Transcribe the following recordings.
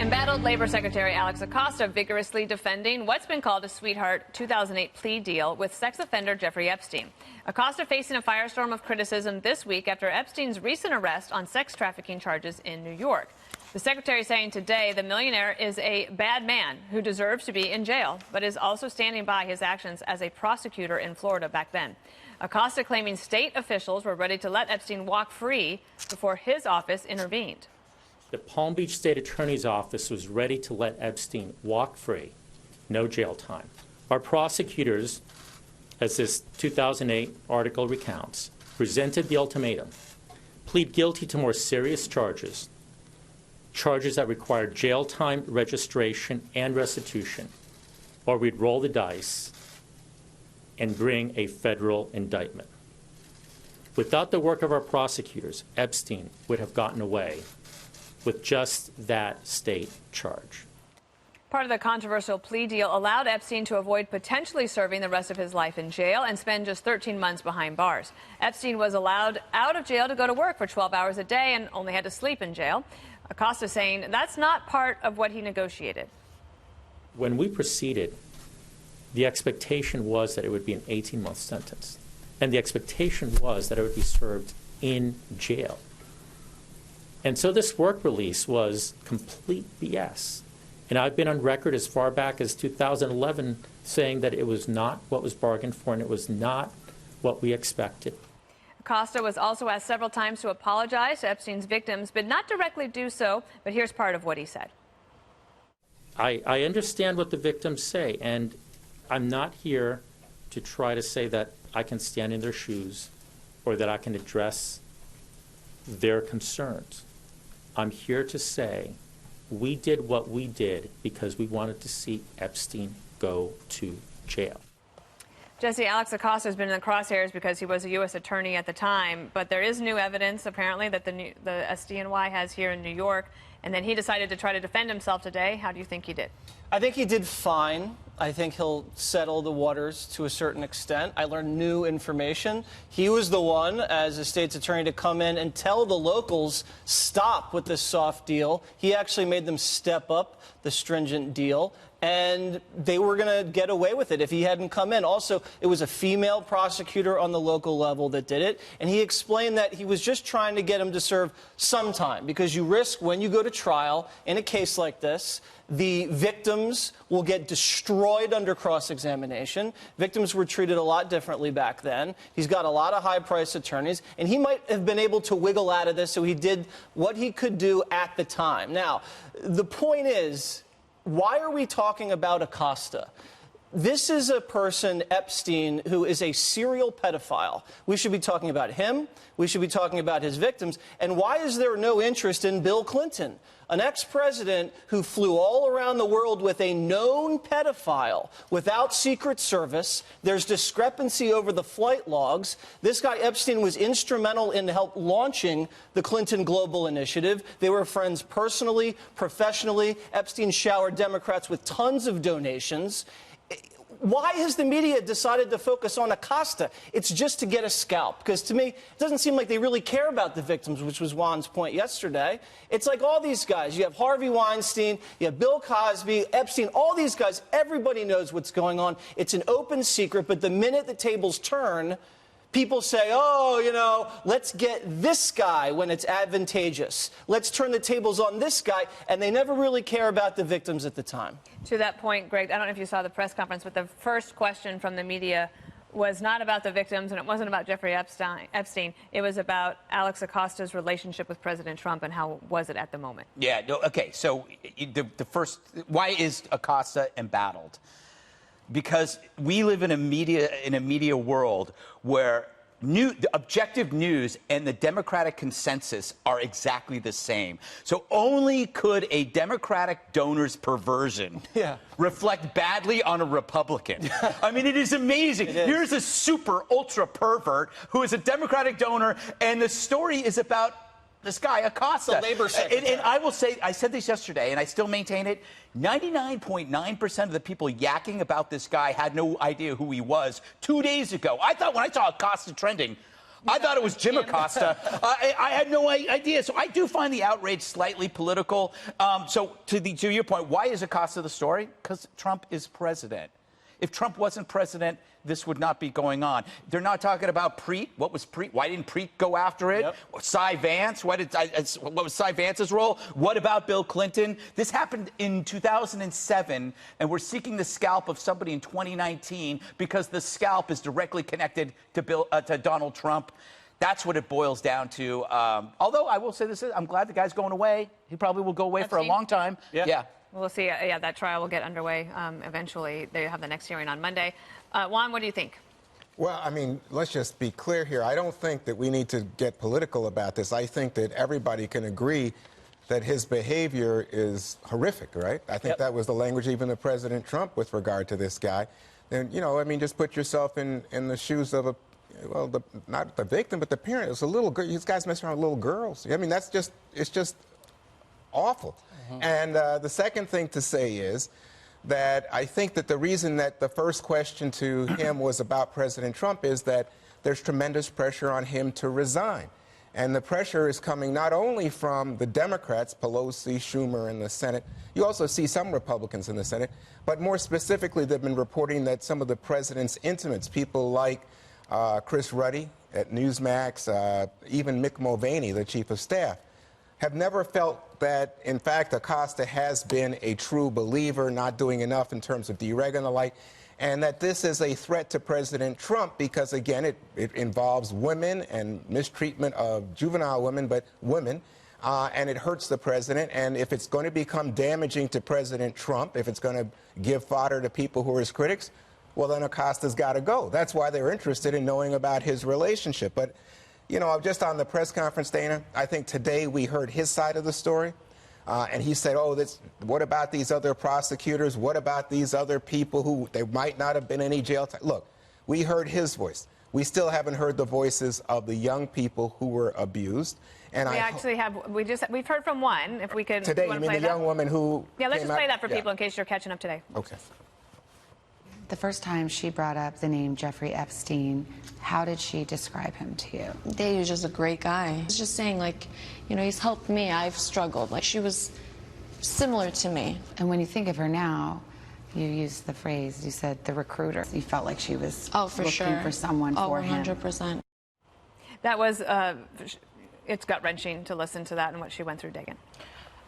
Embattled Labor Secretary Alex Acosta vigorously defending what's been called a sweetheart 2008 plea deal with sex offender Jeffrey Epstein. Acosta facing a firestorm of criticism this week after Epstein's recent arrest on sex trafficking charges in New York. The secretary saying today the millionaire is a bad man who deserves to be in jail, but is also standing by his actions as a prosecutor in Florida back then. Acosta claiming state officials were ready to let Epstein walk free before his office intervened. The Palm Beach State Attorney's Office was ready to let Epstein walk free, no jail time. Our prosecutors, as this 2008 article recounts, presented the ultimatum: plead guilty to more serious charges that required jail time, registration, and restitution, or we'd roll the dice and bring a federal indictment. Without the work of our prosecutors, Epstein would have gotten away with just that state charge. Part of the controversial plea deal allowed Epstein to avoid potentially serving the rest of his life in jail and spend just 13 months behind bars. Epstein was allowed out of jail to go to work for 12 hours a day and only had to sleep in jail. Acosta saying that's not part of what he negotiated. When we proceeded, the expectation was that it would be an 18-month sentence. And the expectation was that it would be served in jail. And so this work release was complete BS. And I've been on record as far back as 2011 saying that it was not what was bargained for and it was not what we expected. Acosta was also asked several times to apologize to Epstein's victims, but not directly do so. But here's part of what he said. I understand what the victims say, and I'm not here to try to say that I can stand in their shoes or that I can address their concerns. I'm here to say we did what we did because we wanted to see Epstein go to jail. Jesse, Alex Acosta has been in the crosshairs because he was a U.S. attorney at the time, but there is new evidence, apparently, that the SDNY has here in New York, and then he decided to try to defend himself today. How do you think he did? I think he did fine. I think he'll settle the waters to a certain extent. I learned new information. He was the one, as a state's attorney, to come in and tell the locals, stop with this soft deal. He actually made them step up the stringent deal, and they were going to get away with it if he hadn't come in. Also, it was a female prosecutor on the local level that did it, and he explained that he was just trying to get him to serve some time, because you risk, when you go to trial in a case like this, the victims will get destroyed under cross-examination. Victims were treated a lot differently back then. He's got a lot of high-priced attorneys, and he might have been able to wiggle out of this, so he did what he could do at the time. Now, the point is, why are we talking about Acosta? This is a person, Epstein, who is a serial pedophile. We should be talking about him. We should be talking about his victims. And why is there no interest in Bill Clinton, an ex-president who flew all around the world with a known pedophile without Secret Service? There's discrepancy over the flight logs. This guy, Epstein, was instrumental in help launching the Clinton Global Initiative. They were friends personally, professionally. Epstein showered Democrats with tons of donations. Why has the media decided to focus on Acosta? It's just to get a scalp, because to me, it doesn't seem like they really care about the victims, which was Juan's point yesterday. It's like all these guys. You have Harvey Weinstein, you have Bill Cosby, Epstein, all these guys. Everybody knows what's going on. It's an open secret, but the minute the tables turn, people say, oh, you know, let's get this guy when it's advantageous. Let's turn the tables on this guy, and they never really care about the victims at the time. To that point, Greg, I don't know if you saw the press conference, but the first question from the media was not about the victims, and it wasn't about Jeffrey Epstein. It was about Alex Acosta's relationship with President Trump and how was it at the moment. Yeah, no, okay, so the first, why is Acosta embattled? Because we live in a media world where the objective news and the Democratic consensus are exactly the same. So only could a Democratic donor's perversion reflect badly on a Republican. I mean, it is amazing. Here's a super ultra pervert who is a Democratic donor, and the story is about this guy, Acosta. The labor secretary. And I will say, I said this yesterday, and I still maintain it, 99.9% of the people yakking about this guy had no idea who he was 2 days ago. I thought when I saw Acosta trending, I thought it was Jim Acosta. I had no idea. So I do find the outrage slightly political. So to your point, why is Acosta the story? Because Trump is president. If Trump wasn't president, this would not be going on. They're not talking about Preet. What was Preet? Why didn't Preet go after it? Yep. Cy Vance? What was Cy Vance's role? What about Bill Clinton? This happened in 2007, and we're seeking the scalp of somebody in 2019 because the scalp is directly connected to Donald Trump. That's what it boils down to. Although I will say this, I'm glad the guy's going away. He probably will go away for a long time. Yeah. We'll see. Yeah, that trial will get underway eventually. They have the next hearing on Monday. Juan, what do you think? Well, I mean, let's just be clear here. I don't think that we need to get political about this. I think that everybody can agree that his behavior is horrific, right? I think that was the language even of President Trump with regard to this guy. And, you know, I mean, just put yourself in the shoes of not the victim, but the parent. It's a little girl. These guys mess around with little girls. I mean, it's just awful. And the second thing to say is that I think that the reason that the first question to him was about President Trump is that there's tremendous pressure on him to resign. And the pressure is coming not only from the Democrats, Pelosi, Schumer in the Senate. You also see some Republicans in the Senate. But more specifically, they've been reporting that some of the president's intimates, people like Chris Ruddy at Newsmax, even Mick Mulvaney, the chief of staff, have never felt that, in fact, Acosta has been a true believer, not doing enough in terms of deregulating and the like, and that this is a threat to President Trump because, again, it involves women and mistreatment of juvenile women, but women, and it hurts the president. And if it's going to become damaging to President Trump, if it's going to give fodder to people who are his critics, well, then Acosta's got to go. That's why they're interested in knowing about his relationship. But you know, just on the press conference, Dana, I think today we heard his side of the story. And he said, what about these other prosecutors? What about these other people who they might not have been any jail time? Look, we heard his voice. We still haven't heard the voices of the young people who were abused. And we've heard from one. If we could today, you mean the young woman who? Yeah, let's just play that for people in case you're catching up today. Okay. The first time she brought up the name Jeffrey Epstein, how did she describe him to you? He was just a great guy. He's just saying, like, you know, he's helped me. I've struggled. Like, she was similar to me. And when you think of her now, you used the phrase, you said the recruiter. You felt like she was looking for someone for him. 100%. That was, it's gut-wrenching to listen to that and what she went through, Dagan.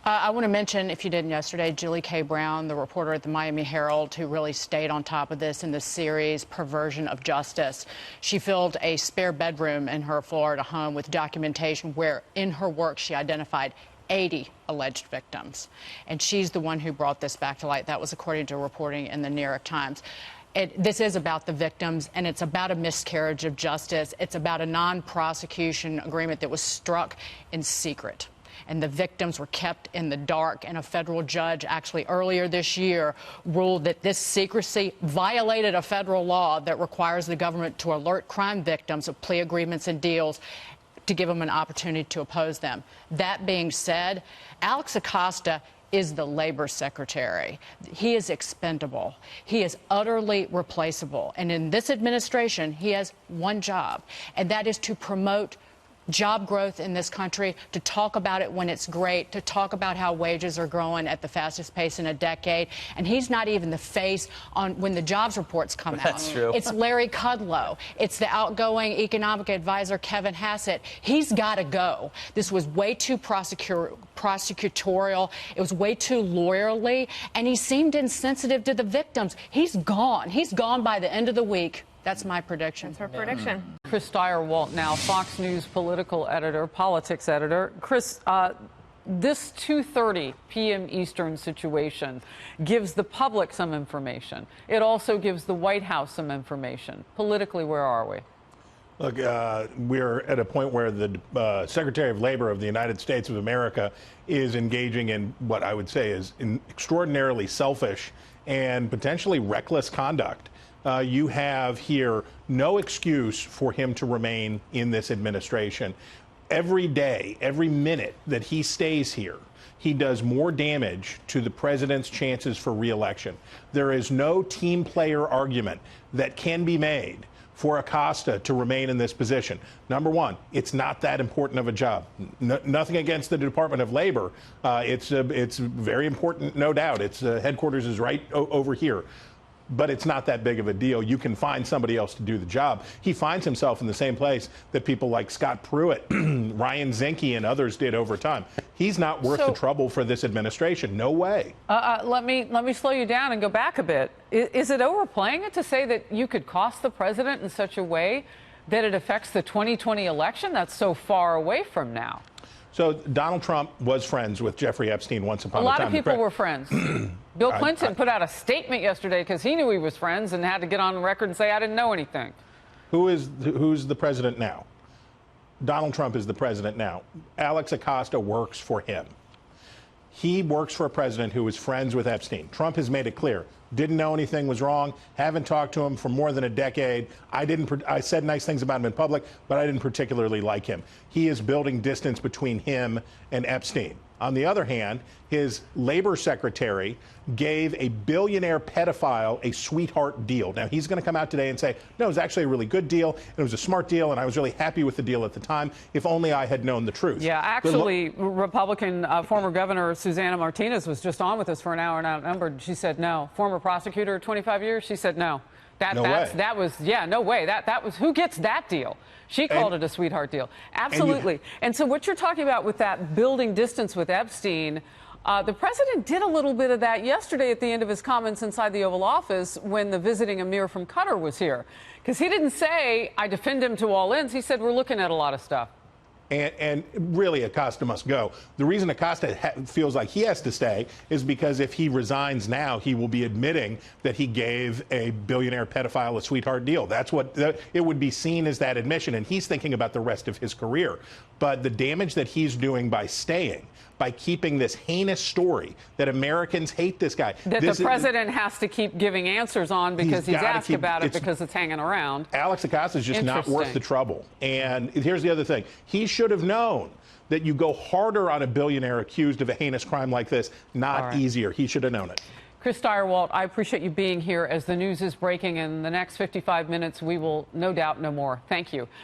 I want to mention, if you didn't yesterday, Julie K. Brown, the reporter at the Miami Herald, who really stayed on top of this in the series Perversion of Justice. She filled a spare bedroom in her Florida home with documentation where, in her work, she identified 80 alleged victims. And she's the one who brought this back to light. That was according to reporting in the New York Times. This is about the victims, and it's about a miscarriage of justice. It's about a non-prosecution agreement that was struck in secret. And the victims were kept in the dark. And a federal judge actually earlier this year ruled that this secrecy violated a federal law that requires the government to alert crime victims of plea agreements and deals to give them an opportunity to oppose them. That being said, Alex Acosta is the labor secretary. He is expendable. He is utterly replaceable. And in this administration, he has one job, and that is to promote job growth in this country, to talk about it when it's great, to talk about how wages are growing at the fastest pace in a decade. And he's not even the face on when the jobs reports come out. That's true. It's Larry Kudlow. It's the outgoing economic advisor, Kevin Hassett. He's got to go. This was way too prosecutorial. It was way too lawyerly. And he seemed insensitive to the victims. He's gone. He's gone by the end of the week. That's my prediction. That's her prediction. Chris Steyerwalt, now Fox News political editor, politics editor. Chris, this 2:30 p.m. Eastern situation gives the public some information. It also gives the White House some information. Politically, where are we? Look, we're at a point where the Secretary of Labor of the United States of America is engaging in what I would say is extraordinarily selfish and potentially reckless conduct. You have here no excuse for him to remain in this administration. Every day, every minute that he stays here, he does more damage to the president's chances for re-election. There is no team player argument that can be made for Acosta to remain in this position. Number one, it's not that important of a job. Nothing against the Department of Labor. It's very important, no doubt. Its headquarters is right over here. But it's not that big of a deal. You can find somebody else to do the job. He finds himself in the same place that people like Scott Pruitt, Ryan Zinke, and others did over time. He's not worth the trouble for this administration. No way. Let me slow you down and go back a bit. Is it overplaying it to say that you could cost the president in such a way that it affects the 2020 election? That's so far away from now. So Donald Trump was friends with Jeffrey Epstein once upon a time. A lot of people were friends. Bill Clinton put out a statement yesterday because he knew he was friends and had to get on the record and say, I didn't know anything. Who's the president now? Donald Trump is the president now. Alex Acosta works for him. He works for a president who was friends with Epstein. Trump has made it clear. Didn't know anything was wrong. Haven't talked to him for more than a decade. I said nice things about him in public, but I didn't particularly like him. He is building distance between him and Epstein. On the other hand, his labor secretary gave a billionaire pedophile a sweetheart deal. Now, he's going to come out today and say, no, it was actually a really good deal, and it was a smart deal, and I was really happy with the deal at the time, if only I had known the truth. Yeah, actually, Republican former Governor Susana Martinez was just on with us for an hour and outnumbered. She said no. Former prosecutor, 25 years, she said no. No way. That was, yeah, no way. That was, who gets that deal? She called it a sweetheart deal. Absolutely. And so what you're talking about with that building distance with Epstein, the president did a little bit of that yesterday at the end of his comments inside the Oval Office when the visiting emir from Qatar was here. Because he didn't say, I defend him to all ends. He said, we're looking at a lot of stuff. And really, Acosta must go. The reason Acosta feels like he has to stay is because if he resigns now, he will be admitting that he gave a billionaire pedophile a sweetheart deal. That's what it would be seen as, that admission. And he's thinking about the rest of his career. But the damage that he's doing by staying, by keeping this heinous story that Americans hate this guy. That the president has to keep giving answers on because he's asked about it because it's hanging around. Alex Acosta is just not worth the trouble. And here's the other thing. He should have known that you go harder on a billionaire accused of a heinous crime like this, not easier. He should have known it. Chris Stirewalt, I appreciate you being here as the news is breaking. In the next 55 minutes, we will no doubt know more. Thank you.